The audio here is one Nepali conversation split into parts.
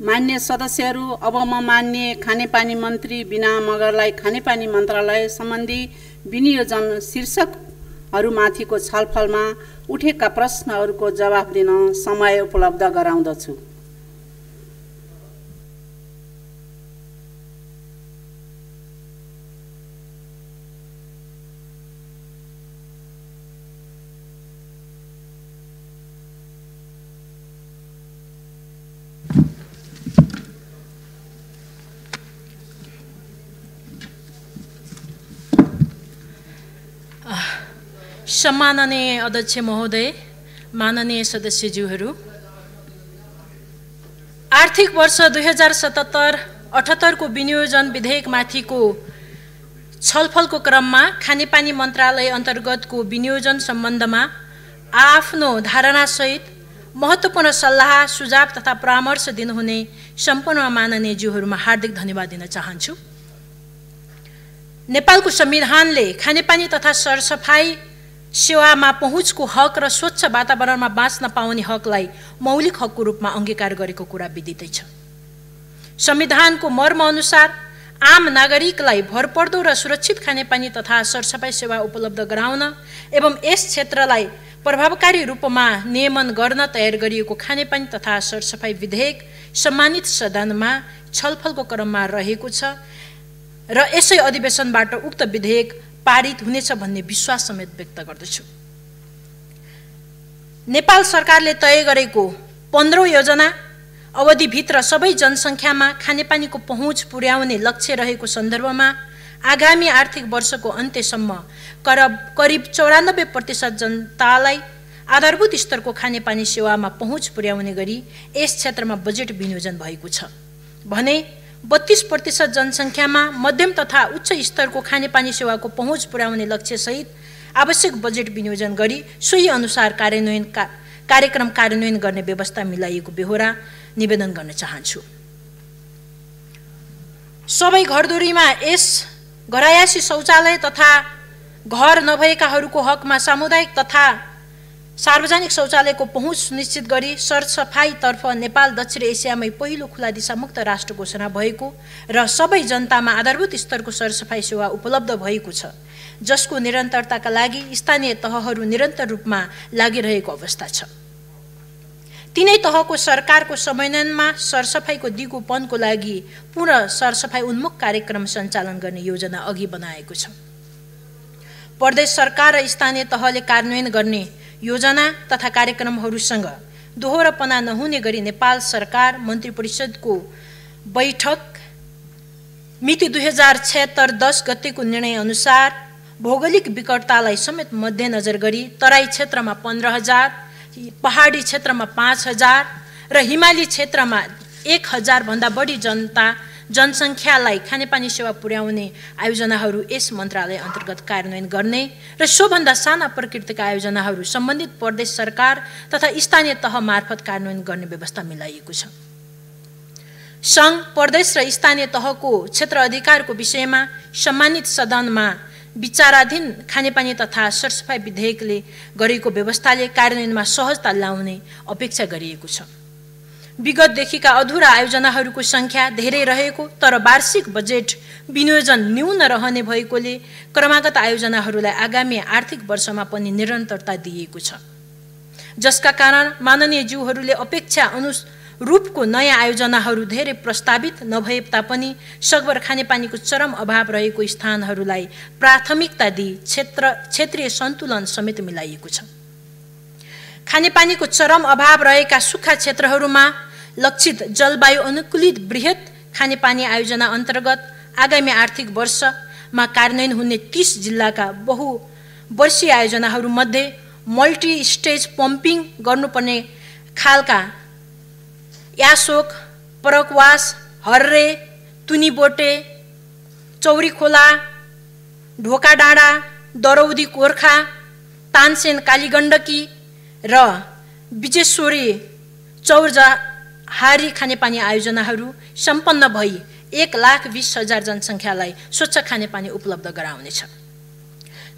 मान्य सदस्यहरू, अब म मान्य खानेपानी मन्त्री बिना मगरलाई खानेपानी मन्त्रालय सम्बन्धी विनियोजन शीर्षकहरूमाथिको छलफलमा उठेका प्रश्नहरूको जवाफ दिन समय उपलब्ध गराउँदछु। सम्माननीय अध्यक्ष महोदय, माननीय सदस्यज्यूहरू, आर्थिक वर्ष 2077-78 को विनियोजन विधेयकमाथिको छलफलको क्रममा खानेपानी मन्त्रालय अन्तर्गतको विनियोजन सम्बन्धमा आफ्नो धारणासहित महत्त्वपूर्ण सल्लाह, सुझाव तथा परामर्श दिनुहुने सम्पूर्ण माननीय ज्यूहरूमा हार्दिक धन्यवाद दिन चाहन्छु। नेपालको संविधानले खानेपानी तथा सरसफाई सेवामा पहुँचको हक र स्वच्छ वातावरणमा बाँच्न पाउने हकलाई मौलिक हकको रूपमा अंगीकार गरेको कुरा विदितै छ। संविधानको मर्मअनुसार आम नागरिकलाई भरपर्दो र सुरक्षित खानेपानी तथा सरसफाई सेवा उपलब्ध गराउन एवं यस क्षेत्रलाई प्रभावकारी रूपमा नियमन गर्न तयार गरिएको खानेपानी तथा सरसफाई विधेयक सम्मानित सदनमा छलफलको क्रममा रहेको छ र यसै अधिवेशनबाट उक्त विधेयक पारित हुनेछ भन्ने विश्वास समेत व्यक्त गर्दछु। नेपाल सरकारले तय गरेको 15औं योजना अवधिभित्र सबै जनसङ्ख्यामा खानेपानीको पहुँच पुर्याउने लक्ष्य रहेको सन्दर्भमा आगामी आर्थिक वर्षको अन्त्यसम्म करिब 94% जनतालाई आधारभूत स्तरको खानेपानी सेवामा पहुँच पुर्याउने गरी यस क्षेत्रमा बजेट विनियोजन भएको छ भने 32% जनसङ्ख्यामा मध्यम तथा उच्च स्तरको खानेपानी सेवाको पहुँच पुर्याउने लक्ष्यसहित आवश्यक बजेट विनियोजन गरी सोही अनुसार कार्यक्रम कार्यान्वयन गर्ने व्यवस्था मिलाइएको बेहोरा निवेदन गर्न चाहन्छु। सबै घरधुरीमा यस घरायासी शौचालय तथा घर नभएकाहरूको हकमा सामुदायिक तथा सार्वजनिक शौचालयको पहुँच सुनिश्चित गरी सरसफाइतर्फ नेपाल दक्षिण एसियामै पहिलो खुला दिशामुक्त राष्ट्र घोषणा भएको र सबै जनतामा आधारभूत स्तरको सरसफाई सेवा उपलब्ध भएको छ, जसको निरन्तरताका लागि स्थानीय तहहरू निरन्तर रूपमा लागिरहेको अवस्था छ। तीनै तहको सरकारको समन्वयनमा सरसफाइको दिगोपनको लागि पूर्ण सरसफाई उन्मुख कार्यक्रम सञ्चालन गर्ने योजना अघि बनाएको छ। प्रदेश सरकार र स्थानीय तहले कार्यान्वयन गर्ने योजना तथा कार्यक्रमहरूसँग दोहोरोपना नहुने गरी नेपाल सरकार मन्त्री परिषदको बैठक मिति 2076-10 गतेको निर्णय अनुसार भौगोलिक विकटतालाई समेत मध्यनजर गरी तराई क्षेत्रमा 15,000, पहाडी क्षेत्रमा 5,000 र हिमाली क्षेत्रमा 1,000 भन्दा बढी जनसङ्ख्यालाई खानेपानी सेवा पुर्याउने आयोजनाहरू यस मन्त्रालय अन्तर्गत कार्यान्वयन गर्ने र सोभन्दा साना प्रकृतिका आयोजनाहरू सम्बन्धित प्रदेश सरकार तथा स्थानीय तह मार्फत कार्यान्वयन गर्ने व्यवस्था मिलाइएको छ। सङ्घ, प्रदेश र स्थानीय तहको क्षेत्र अधिकारको विषयमा सम्मानित सदनमा विचाराधीन खानेपानी तथा सरसफाई विधेयकले गरेको व्यवस्थाले कार्यान्वयनमा सहजता ल्याउने अपेक्षा गरिएको छ। विगतदेखिका अधुरा आयोजनाहरूको सङ्ख्या धेरै रहेको तर वार्षिक बजेट विनियोजन न्यून रहने भएकोले क्रमागत आयोजनाहरूलाई आगामी आर्थिक वर्षमा पनि निरन्तरता दिएको छ, जसका कारण माननीय ज्यूहरूले अपेक्षा अनुरूपको नयाँ आयोजनाहरू धेरै प्रस्तावित नभए तापनि सकभर खानेपानीको चरम अभाव रहेको स्थानहरूलाई प्राथमिकता दिई क्षेत्रीय सन्तुलन समेत मिलाइएको छ। खानेपानीको चरम अभाव रहेका सुक्खा क्षेत्रहरूमा लक्षित जलवायु अनुकूलित बृहत खानेपानी आयोजना अन्तर्गत आगामी आर्थिक वर्षमा कार्यान्वयन हुने 30 जिल्लाका बहुवर्षीय आयोजनाहरूमध्ये मल्टी स्टेज पम्पिङ गर्नुपर्ने खालका यासोक, परकवास, हर्रे, तुनीबोटे, चौरीखोला, ढोकाडाँडा, दरौदी गोर्खा, तानसेन कालीगण्डकी र विजेश्वरी चौरजहारी खानेपानी आयोजनाहरू सम्पन्न भई 1,20,000 जनसङ्ख्यालाई स्वच्छ खानेपानी उपलब्ध गराउनेछ।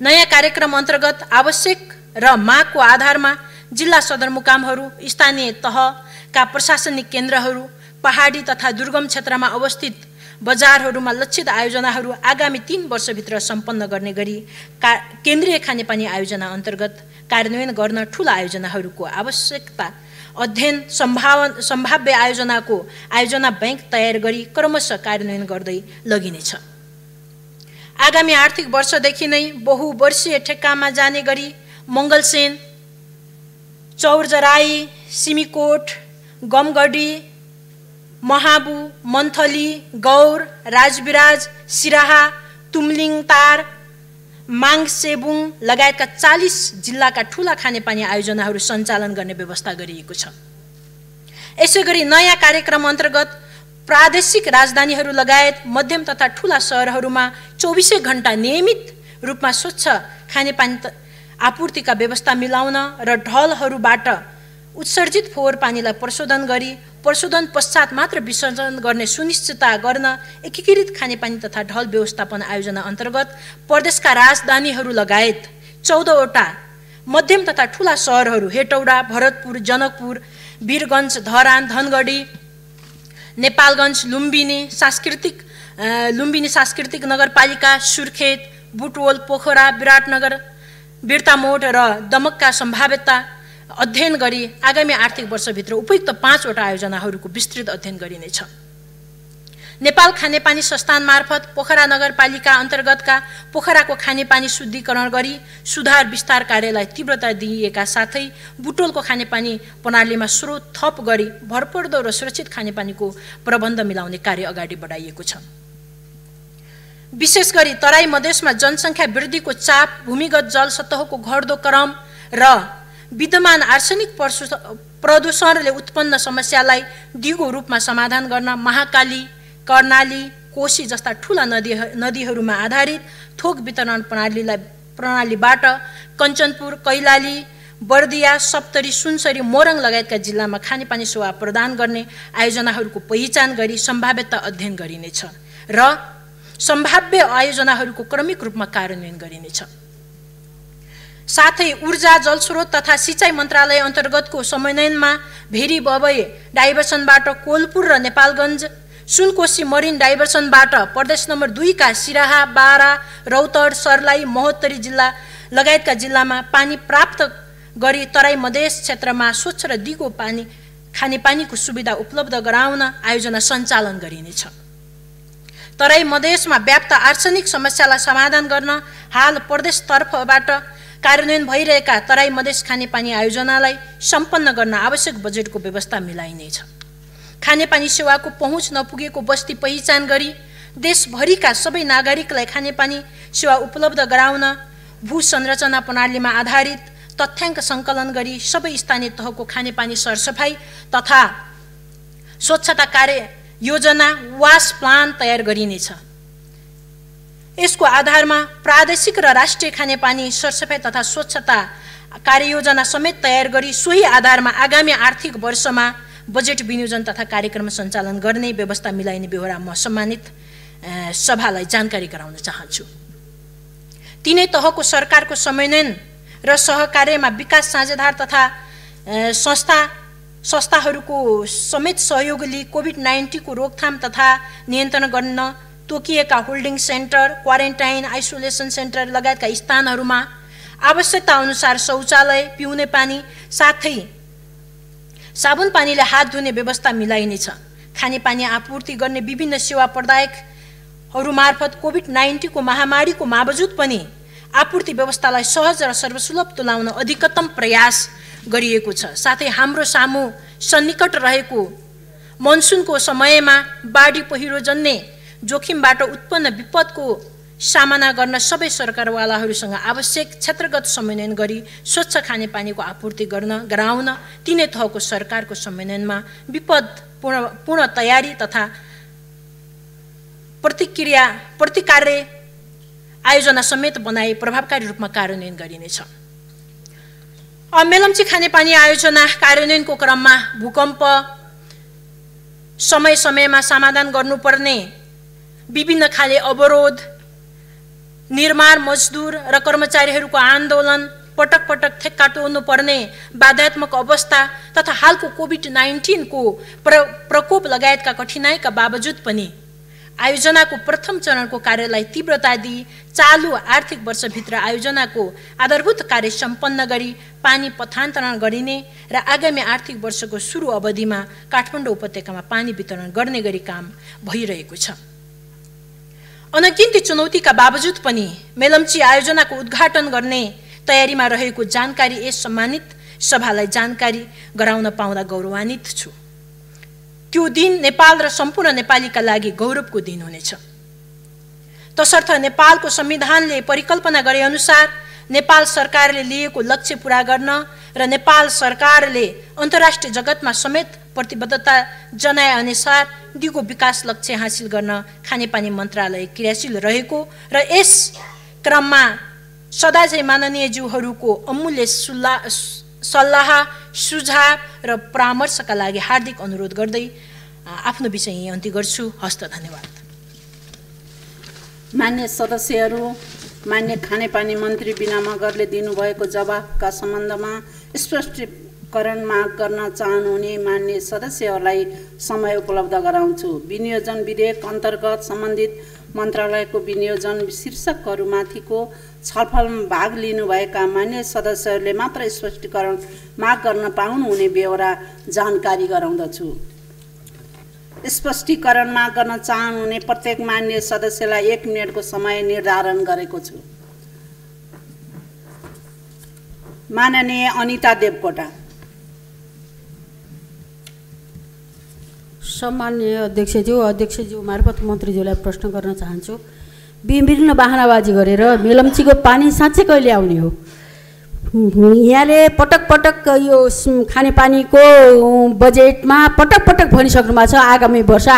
नयाँ कार्यक्रम अन्तर्गत आवश्यक र मागको आधारमा जिल्ला सदरमुकामहरू, स्थानीय तहका प्रशासनिक केन्द्रहरू, पहाडी तथा दुर्गम क्षेत्रमा अवस्थित बजारहरूमा लक्षित आयोजनाहरू आगामी 3 वर्षभित्र सम्पन्न गर्ने गरी केन्द्रीय खानेपानी आयोजना अन्तर्गत कार्यान्वयन गर्न ठूला आयोजनाहरूको आवश्यकता अध्ययन सम्भाव्य आयोजनाको आयोजना बैंक तयार गरी क्रमशः कार्यान्वयन गर्दै लगिनेछ। आगामी आर्थिक वर्षदेखि नै बहुवर्षीय ठेक्कामा जाने गरी मङ्गलसेन, चौरजराई, सिमीकोट, गमगढी, महाबु, मन्थली, गौर, राजविराज, सिराहा, तुमलिङतार, माङसेबुङ लगायतका 40 जिल्लाका ठूला खानेपानी आयोजनाहरू सञ्चालन गर्ने व्यवस्था गरिएको छ। यसैगरी नयाँ कार्यक्रम अन्तर्गत प्रादेशिक राजधानीहरू लगायत मध्यम तथा ठूला शहरहरूमा 24 घण्टा नियमित रूपमा स्वच्छ खानेपानी आपूर्तिका व्यवस्था मिलाउन र ढलहरूबाट उत्सर्जित फोहोर पानीलाई प्रशोधन गरी प्रशोधन पश्चात मात्र विसर्जन गर्ने सुनिश्चितता गर्न एकीकृत खानेपानी तथा ढल व्यवस्थापन आयोजना अन्तर्गत प्रदेशका राजधानीहरू लगायत 14वटा मध्यम तथा ठूला शहरहरू हेटौडा, भरतपुर, जनकपुर, वीरगञ्ज, धरान, धनगढी, नेपालगञ्ज, लुम्बिनी सांस्कृतिक नगरपालिका, सुर्खेत, बुटवल, पोखरा, विराटनगर, बिर्तामोड र दमकका सम्भाव्यता अध्ययन गरी आगामी आर्थिक वर्षभित्र उपयुक्त 5वटा आयोजनाहरूको विस्तृत अध्ययन गरिनेछ। नेपाल खानेपानी संस्थान मार्फत पोखरा नगरपालिका अन्तर्गतका पोखराको खानेपानी शुद्धिकरण गरी सुधार विस्तार कार्यलाई तीव्रता दिइएका साथै बुटोलको खानेपानी प्रणालीमा स्रोत थप गरी भरपर्दो र सुरक्षित खानेपानीको प्रबन्ध मिलाउने कार्य अगाडि बढाइएको छ। विशेष गरी तराई मधेसमा जनसङ्ख्या वृद्धिको चाप, भूमिगत जल सतहको घट्दो क्रम र विद्यमान आर्सेनिक प्रदूषणले उत्पन्न समस्यालाई दिगो रूपमा समाधान गर्न महाकाली, कर्णाली, कोशी जस्ता ठूला नदीहरूमा आधारित थोक वितरण प्रणालीबाट कञ्चनपुर, कैलाली, बर्दिया, सप्तरी, सुनसरी, मोरङ लगायतका जिल्लामा खानेपानी सेवा प्रदान गर्ने आयोजनाहरूको पहिचान गरी सम्भाव्यता अध्ययन गरिनेछ र सम्भाव्य आयोजनाहरूको क्रमिक रूपमा कार्यान्वयन गरिनेछ। साथै ऊर्जा, जलस्रोत तथा सिँचाइ मन्त्रालय अन्तर्गतको समन्वयनमा भेरी बबई डाइभर्सनबाट कोलपुर र नेपालगञ्ज, सुनकोशी मरिन डाइभर्सनबाट प्रदेश नम्बर 2 का सिराहा, बारा, रौतहट, सर्लाही, महोत्तरी जिल्ला लगायतका जिल्लामा पानी प्राप्त गरी तराई मधेस क्षेत्रमा स्वच्छ र दिगो खानेपानीको सुविधा उपलब्ध गराउन आयोजना सञ्चालन गरिनेछ। तराई मधेसमा व्याप्त आर्सेनिक समस्यालाई समाधान गर्न हाल प्रदेशतर्फबाट कार्यान्वयन भइरहेका तराई मधेस खानेपानी आयोजनालाई सम्पन्न गर्न आवश्यक बजेटको व्यवस्था मिलाइनेछ। खानेपानी सेवाको पहुँच नपुगेको बस्ती पहिचान गरी देशभरिका सबै नागरिकलाई खानेपानी सेवा उपलब्ध गराउन भूसंरचना प्रणालीमा आधारित तथ्याङ्क सङ्कलन गरी सबै स्थानीय तहको खानेपानी सरसफाई तथा स्वच्छता कार्य योजना वास प्लान तयार गरिनेछ। यसको आधारमा प्रादेशिक र राष्ट्रिय खानेपानी सरसफाई तथा स्वच्छता कार्ययोजना समेत तयार गरी सोही आधारमा आगामी आर्थिक वर्षमा बजेट विनियोजन तथा कार्यक्रम सञ्चालन गर्ने व्यवस्था मिलाइने बेहोरा म सम्मानित सभालाई जानकारी गराउन चाहन्छु। तीनै तहको सरकारको समन्वयन र सहकार्यमा विकास साझेदार तथा संस्थाहरूको समेत सहयोग लिई कोभिड-19 को रोकथाम तथा नियन्त्रण गर्न तोकिएका holding centre, quarantine, isolation centre लगायतका स्थानहरूमा आवश्यकता अनुसार शौचालय, पिउने पानी साथै साबुन पानीले हात धुने व्यवस्था मिलाइनेछ। खानेपानी आपूर्ति गर्ने विभिन्न सेवा प्रदायकहरू मार्फत कोभिड-19 को महामारीको बावजुद पनि आपूर्ति व्यवस्थालाई सहज र सर्वसुलभ तुल्याउन अधिकतम प्रयास गरिएको छ। साथै हाम्रो सामु सन्निकट रहेको मनसुनको समयमा बाढी पहिरोजन्य जोखिमबाट उत्पन्न विपदको सामना गर्न सबै सरकारवालाहरूसँग आवश्यक क्षेत्रगत समन्वयन गरी स्वच्छ खानेपानीको आपूर्ति गराउन तीनै तहको सरकारको समन्वयनमा विपद पूर्ण तयारी तथा प्रतिकार्य आयोजना समेत बनाई प्रभावकारी रूपमा कार्यान्वयन गरिनेछ। मेलम्ची खानेपानी आयोजना कार्यान्वयनको क्रममा भूकम्प समय समयमा समाधान गर्नुपर्ने विभिन्न खाले अवरोध, निर्माण मजदुर र कर्मचारीहरूको आन्दोलन, पटक पटक ठेक्का तोड्नु पर्ने बाध्यात्मक अवस्था तथा हालको कोभिड-19 को प्रकोप लगायतका कठिनाइका बावजुद पनि आयोजनाको प्रथम चरणको कार्यलाई तीव्रता दिई चालु आर्थिक वर्षभित्र आयोजनाको आधारभूत कार्य सम्पन्न गरी पानी पथान्तरण गरिने र आगामी आर्थिक वर्षको सुरु अवधिमा काठमाडौँ उपत्यकामा पानी वितरण गर्ने गरी काम भइरहेको छ। अनगिन्ती चुनौतीका बावजुद पनि मेलम्ची आयोजनाको उद्घाटन गर्ने तयारीमा रहेको जानकारी यस सम्मानित सभालाई जानकारी गराउन पाउँदा गौरवान्वित छु। त्यो दिन नेपाल र सम्पूर्ण नेपालीका लागि गौरवको दिन हुनेछ। तसर्थ नेपालको संविधानले परिकल्पना गरे अनुसार नेपाल सरकारले लिएको लक्ष्य पूरा गर्न र नेपाल सरकारले अन्तर्राष्ट्रिय जगतमा समेत प्रतिबद्धता जनाए अनुसार दिगो विकास लक्ष्य हासिल गर्न खानेपानी मन्त्रालय क्रियाशील रहेको र यस क्रममा सदाझै माननीय ज्यूहरूको अमूल्य सल्लाह सुझाव र परामर्शका लागि हार्दिक अनुरोध गर्दै आफ्नो विषय यही अन्त्य गर्छु। हस्त धन्यवाद। मान्य सदस्यहरू, मान्य खानेपानी मन्त्री बिना मगरले दिनुभएको जवाफका सम्बन्धमा स्पष्टीकरण माग गर्न चाहनुहुने मान्य सदस्यहरूलाई समय उपलब्ध गराउँछु। विनियोजन विधेयक अन्तर्गत सम्बन्धित मन्त्रालयको विनियोजन शीर्षकहरूमाथिको छलफलमा भाग लिनुभएका मान्य सदस्यहरूले मात्र स्पष्टीकरण माग गर्न पाउनुहुने बेहोरा जानकारी गराउँदछु। स्पष्टीकरण माग गर्न चाहनुहुने प्रत्येक मान्य सदस्यलाई 1 मिनेटको समय निर्धारण गरेको छु। माननीय अनिता देवकोटा। सम्माननीय अध्यक्षज्यू मार्फत मन्त्रीज्यूलाई प्रश्न गर्न चाहन्छु। विभिन्न बहानाबाजी गरेर मेलम्चीको पानी साँच्चै कहिले आउने हो? यहाँले पटक पटक यो खानेपानीको बजेटमा पटक पटक भनिसक्नु भएको छ आगामी वर्ष।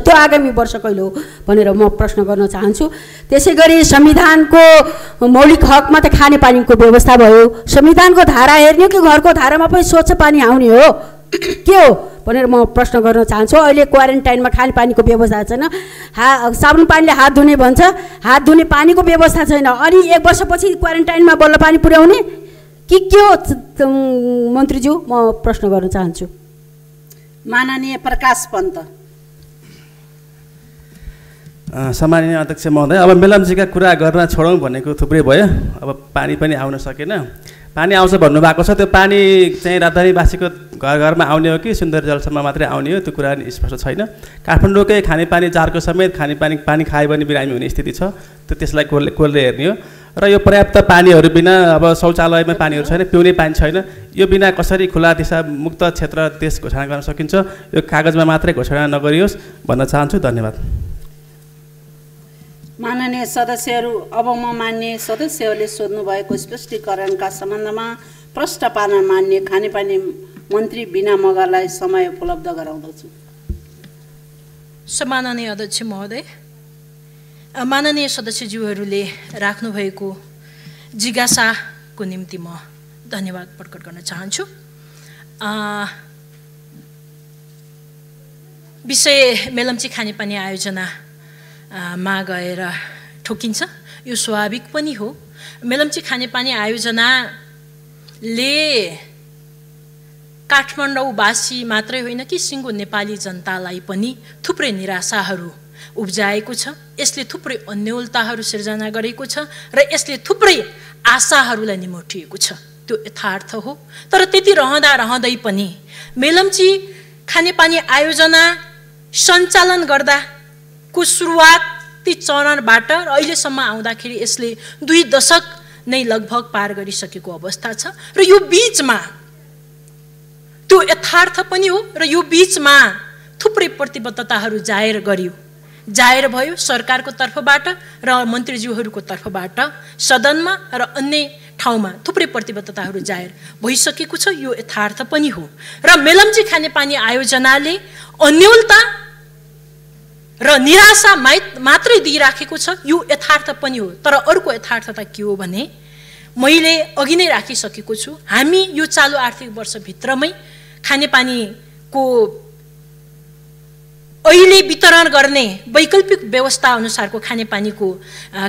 त्यो आगामी वर्ष कहिले हो भनेर म प्रश्न गर्न चाहन्छु। त्यसै गरी संविधानको मौलिक हकमा त खानेपानीको व्यवस्था भयो। संविधानको धारा हेर्ने कि घरको धारामा पनि स्वच्छ पानी आउने हो के हो भनेर म प्रश्न गर्न चाहन्छु। अहिले क्वारेन्टाइनमा खानेपानीको व्यवस्था छैन। साबुन पानीले हात धुने भन्छ, हात धुने पानीको व्यवस्था छैन। अनि 1 वर्षपछि क्वारेन्टाइनमा बल्ल पानी पुर्याउने के हो मन्त्रीज्यू? म प्रश्न गर्न चाहन्छु। माननीय प्रकाश पन्त। सम्माननीय अध्यक्ष महोदय, अब मेलम्चीका कुरा गर्न छोडौँ भनेको थुप्रै भयो। अब पानी पनि आउन सकेन। पानी आउँछ भन्नुभएको छ। त्यो पानी चाहिँ राजधानीवासीको घर घरमा आउने हो कि सुन्दर जलसम्म मात्रै आउने हो त्यो कुरा स्पष्ट छैन। काठमाडौँकै खानेपानी जारको समेत पानी खायो भने बिरामी हुने स्थिति छ। त्यो त्यसलाई कोल्दै हेर्ने हो। र यो पर्याप्त पानीहरू बिना अब शौचालयमा पानीहरू छैन, पिउने पानी छैन। यो बिना कसरी खुला दिशा मुक्त क्षेत्र देश घोषणा गर्न सकिन्छ? यो कागजमा मात्रै घोषणा नगरियोस् भन्न चाहन्छु। धन्यवाद। माननीय सदस्यहरू, अब म मान्य सदस्यहरूले सोध्नुभएको स्पष्टीकरणका सम्बन्धमा प्रश्न पार्न मान्य खानेपानी मन्त्री बिना मगरलाई समय उपलब्ध गराउँदछु। सम्माननीय अध्यक्ष महोदय, माननीय सदस्यज्यूहरूले राख्नुभएको जिज्ञासाको निम्ति म धन्यवाद प्रकट गर्न चाहन्छु। विषय मेलम्ची खानेपानी आयोजनामा गएर ठोकिन्छ, यो स्वाभाविक पनि हो। मेलम्ची खानेपानी आयोजनाले काठमाडौँवासी मात्रै होइन कि सिङ्गो नेपाली जनतालाई पनि थुप्रै निराशाहरू उब्जाएको छ। यसले थुप्रै अन्योलताहरू सिर्जना गरेको छ र यसले थुप्रै आशाहरूलाई निमोठिएको छ। त्यो यथार्थ हो। तर त्यति रहँदै पनि मेलम्ची खानेपानी आयोजना सञ्चालन गर्दाको सुरुवाती चरणबाट र अहिलेसम्म आउँदाखेरि यसले 2 दशक नै लगभग पार गरिसकेको अवस्था छ। र यो बीचमा त्यो यथार्थ पनि हो र यो बीचमा थुप्रै प्रतिबद्धताहरू जाहेर भयो सरकारको तर्फबाट र मन्त्रीज्यूहरूको तर्फबाट सदनमा र अन्य ठाउँमा थुप्रै प्रतिबद्धताहरू जाहेर भइसकेको छ। यो यथार्थ पनि हो र मेलम्ची खानेपानी आयोजनाले अन्योलता र निराशा मात्रै दिइराखेको छ। यो यथार्थ पनि हो। तर अर्को यथार्थता के हो भने मैले अघि नै राखिसकेको छु, हामी यो चालु आर्थिक वर्षभित्रमै खानेपानीको 1 मिलियन 50,000 घरहरूलाई 1 मिलियन 50,000 घरहरूलाई पानी पुर्याउने काम गर्छौँ। र यो 1 मिलियन 50,000 घरहरूलाई पानी पुर्याउने काम गर्छौँ। र यो 1 मिलियन 50,000 घरहरूलाई पानी पुर्याउने काम गर्छौँ। अहिले वितरण गर्ने वैकल्पिक व्यवस्था अनुसारको खानेपानीको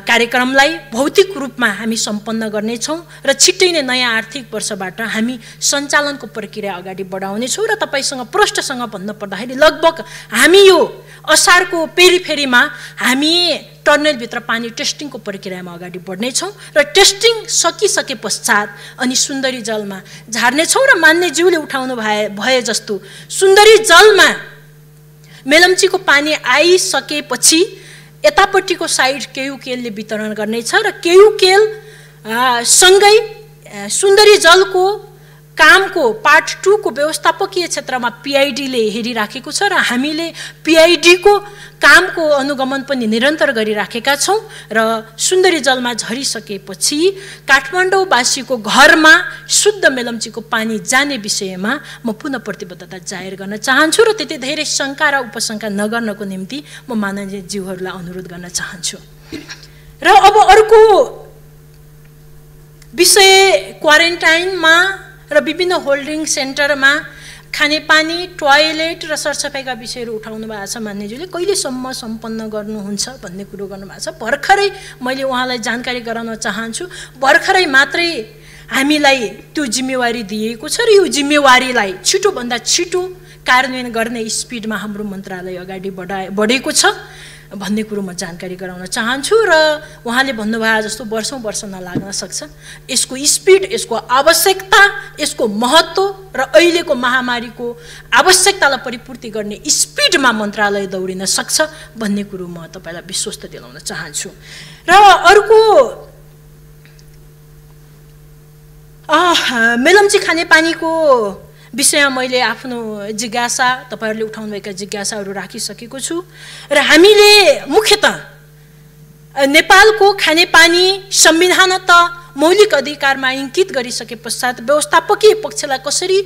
कार्यक्रमलाई भौतिक रूपमा हामी सम्पन्न गर्नेछौँ र छिट्टै नै नयाँ आर्थिक वर्षबाट हामी सञ्चालनको प्रक्रिया अगाडि बढाउनेछौँ र तपाईँसँग प्रष्टसँग भन्न पर्दाखेरि लगभग हामी यो असारको पेरिफेरीमा हामी टर्नेलभित्र पानी टेस्टिङको प्रक्रियामा अगाडि बढ्नेछौँ र टेस्टिङ सकिसके पश्चात अनि सुन्दरी जलमा झार्नेछौँ र मान्यज्यूले उठाउनु भए जस्तो सुन्दरी जलमा मेलम्चीको पानी आइसकेपछि यतापट्टिको साइड केयुकेलले वितरण गर्नेछ र केयुकेल सँगै सुन्दरी जलको कामको पार्ट 2 को व्यवस्थापकीय क्षेत्रमा पिआइडीले हेरिराखेको छ र हामीले पिआइडीको कामको अनुगमन पनि निरन्तर गरिराखेका छौँ र सुन्दरी जलमा झरिसकेपछि काठमाडौँवासीको घरमा शुद्ध मेलम्चीको पानी जाने विषयमा म पुनः प्रतिबद्धता जाहेर गर्न चाहन्छु र त्यति धेरै शङ्का र उपशङ्का नगर्नको निम्ति म माननीयज्यूहरूलाई अनुरोध गर्न चाहन्छु। र अब अर्को विषय क्वारेन्टाइनमा र विभिन्न होल्डिङ सेन्टरमा खानेपानी टोयलेट र सरसफाइका विषयहरू उठाउनु भएको छ। मान्यज्यूले कहिलेसम्म सम्पन्न गर्नुहुन्छ भन्ने कुरो गर्नुभएको छ। भर्खरै मैले उहाँलाई जानकारी गराउन चाहन्छु, भर्खरै मात्रै हामीलाई त्यो जिम्मेवारी दिएको छ र यो जिम्मेवारीलाई छिटोभन्दा छिटो कार्यान्वयन गर्ने स्पिडमा हाम्रो मन्त्रालय अगाडि बढेको छ भन्ने कुरो म जानकारी गराउन चाहन्छु र उहाँले भन्नुभयो जस्तो वर्ष नलाग्न सक्छ। यसको स्पिड, यसको आवश्यकता, यसको महत्त्व र अहिलेको महामारीको आवश्यकतालाई परिपूर्ति गर्ने स्पिडमा मन्त्रालय दौडिन सक्छ भन्ने कुरो म तपाईँलाई विश्वस्त दिलाउन चाहन्छु। र अर्को मेलम्ची खानेपानीको विषयमा मैले आफ्नो जिज्ञासा, तपाईहरूले उठाउनुभएका जिज्ञासाहरू राखिसकेको छु र हामीले मुख्यतः नेपालको खानेपानी संविधानत मौलिक अधिकारमा इङ्कित गरिसके पश्चात व्यवस्थापकीय पक्षलाई कसरी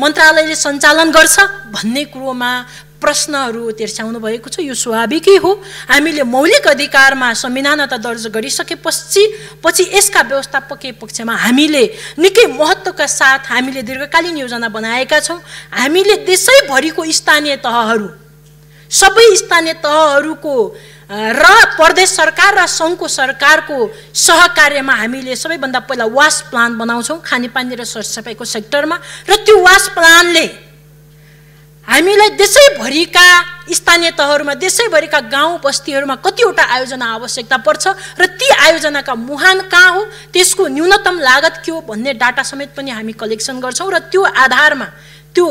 मन्त्रालयले सञ्चालन गर्छ भन्ने कुरोमा प्रश्नहरू तिर्स्याउनु भएको छ। यो स्वाभाविकै हो। हामीले मौलिक अधिकारमा संविधानता दर्ज गरिसकेपछि यसका व्यवस्थापकीय पक्षमा हामीले निकै महत्त्वका साथ हामीले दीर्घकालीन योजना बनाएका छौँ। हामीले देशैभरिको स्थानीय तहहरू, सबै स्थानीय तहहरूको र प्रदेश सरकार र सङ्घको सरकारको सहकार्यमा हामीले सबैभन्दा पहिला वास प्लान बनाउँछौँ खानेपानी र सरसफाइको सेक्टरमा र त्यो वास प्लानले हामीलाई देशैभरिका स्थानीय तहहरूमा, देशैभरिका गाउँ बस्तीहरूमा कतिवटा आयोजना आवश्यकता पर्छ र ती आयोजनाका मुहान कहाँ हो, त्यसको न्यूनतम लागत के हो भन्ने डाटा समेत पनि हामी कलेक्सन गर्छौँ र त्यो आधारमा त्यो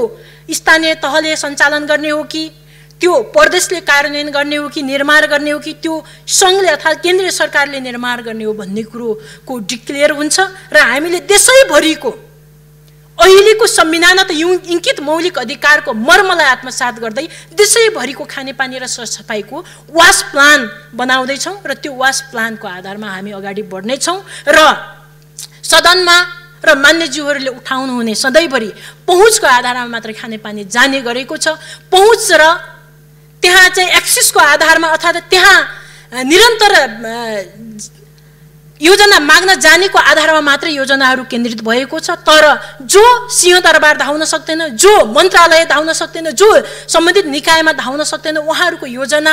स्थानीय तहले सञ्चालन गर्ने हो कि, त्यो प्रदेशले कार्यान्वयन गर्ने हो कि, निर्माण गर्ने हो कि, त्यो सङ्घले अर्थात् केन्द्रीय सरकारले निर्माण गर्ने हो भन्ने कुरोको डिक्लेयर हुन्छ र हामीले देशैभरिको अहिलेको संविधान त इङ्कित मौलिक अधिकारको मर्मलाई आत्मसात गर्दै देशैभरिको खानेपानी र सरसफाइको वास प्लान बनाउँदैछौँ र त्यो वास प्लानको आधारमा हामी अगाडि बढ्नेछौँ र सदनमा र मान्यज्यूहरूले उठाउनुहुने सधैँभरि पहुँचको आधारमा मात्रै खानेपानी जाने गरेको छ। पहुँच र त्यहाँ चाहिँ एक्सेसको आधारमा अर्थात् त्यहाँ निरन्तर योजना माग्न जानेको आधारमा मात्रै योजनाहरू केन्द्रित भएको छ। तर जो सिंहदरबार धाउन सक्दैन, जो मन्त्रालय धाउन सक्दैन, जो सम्बन्धित निकायमा धाउन सक्दैन, उहाँहरूको योजना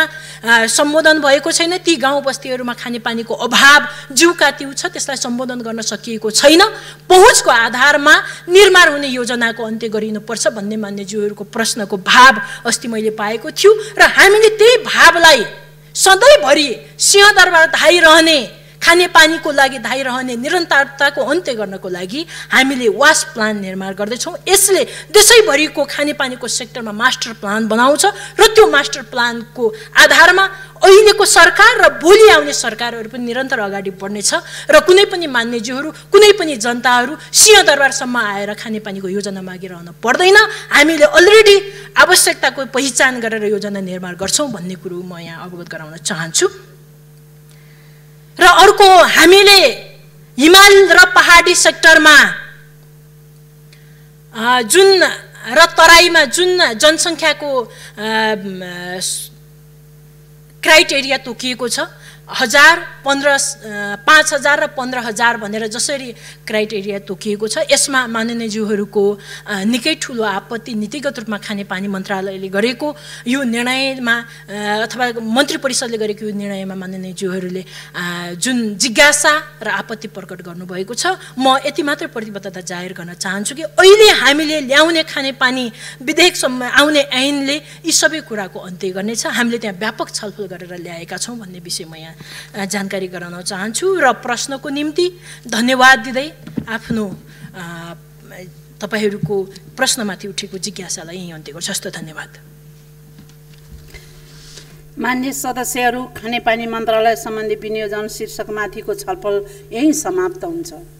सम्बोधन भएको छैन। ती गाउँ बस्तीहरूमा खानेपानीको अभाव जिउका तिउ छ, त्यसलाई सम्बोधन गर्न सकिएको छैन। पहुँचको आधारमा निर्माण हुने योजनाको अन्त्य गरिनुपर्छ भन्ने मान्यज्यूहरूको प्रश्नको भाव अस्ति मैले पाएको थियो र हामीले त्यही भावलाई सधैँभरि सिंहदरबार धाइरहने, खानेपानीको लागि धाइरहने निरन्तरताको अन्त्य गर्नको लागि हामीले वास प्लान निर्माण गर्दैछौँ। यसले देशैभरिको खानेपानीको सेक्टरमा मास्टर प्लान बनाउँछ र त्यो मास्टर प्लानको आधारमा अहिलेको सरकार र भोलि आउने सरकारहरू पनि निरन्तर अगाडि बढ्नेछ र कुनै पनि मान्यज्यूहरू, कुनै पनि जनताहरू सिंहदरबारसम्म आएर खानेपानीको योजना मागिरहन पर्दैन। हामीले अलरेडी आवश्यकताको पहिचान गरेर योजना निर्माण गर्छौँ भन्ने कुरो म यहाँ अवगत गराउन चाहन्छु। र अर्को, हामीले हिमाल र पहाडी सेक्टरमा जुन र तराईमा जुन जनसङ्ख्याको क्राइटेरिया तोकिएको छ, 5,000 र 15,000 भनेर जसरी क्राइटेरिया तोकिएको छ, यसमा माननीयज्यूहरूको निकै ठुलो आपत्ति नीतिगत रूपमा खानेपानी मन्त्रालयले गरेको यो निर्णयमा अथवा मन्त्री परिषदले गरेको यो निर्णयमा माननीयज्यूहरूले जुन जिज्ञासा र आपत्ति प्रकट गर्नुभएको छ, म यति मात्रै प्रतिबद्धता जाहेर गर्न चाहन्छु कि अहिले हामीले ल्याउने खानेपानी विधेयकसम्म आउने ऐनले यी सबै कुराको अन्त्य गर्नेछ। हामीले त्यहाँ व्यापक छलफल गरेर ल्याएका छौँ भन्ने विषय म यहाँ जानकारी गराउन चाहन्छु र प्रश्नको निम्ति धन्यवाद दिँदै आफ्नो तपाईहरूको प्रश्नमाथि उठेको जिज्ञासालाई यही अन्त्य गर्छु। हस्त धन्यवाद। मान्य सदस्यहरू, खानेपानी मन्त्रालय सम्बन्धी विनियोजन शीर्षकमाथिको छलफल यही समाप्त हुन्छ।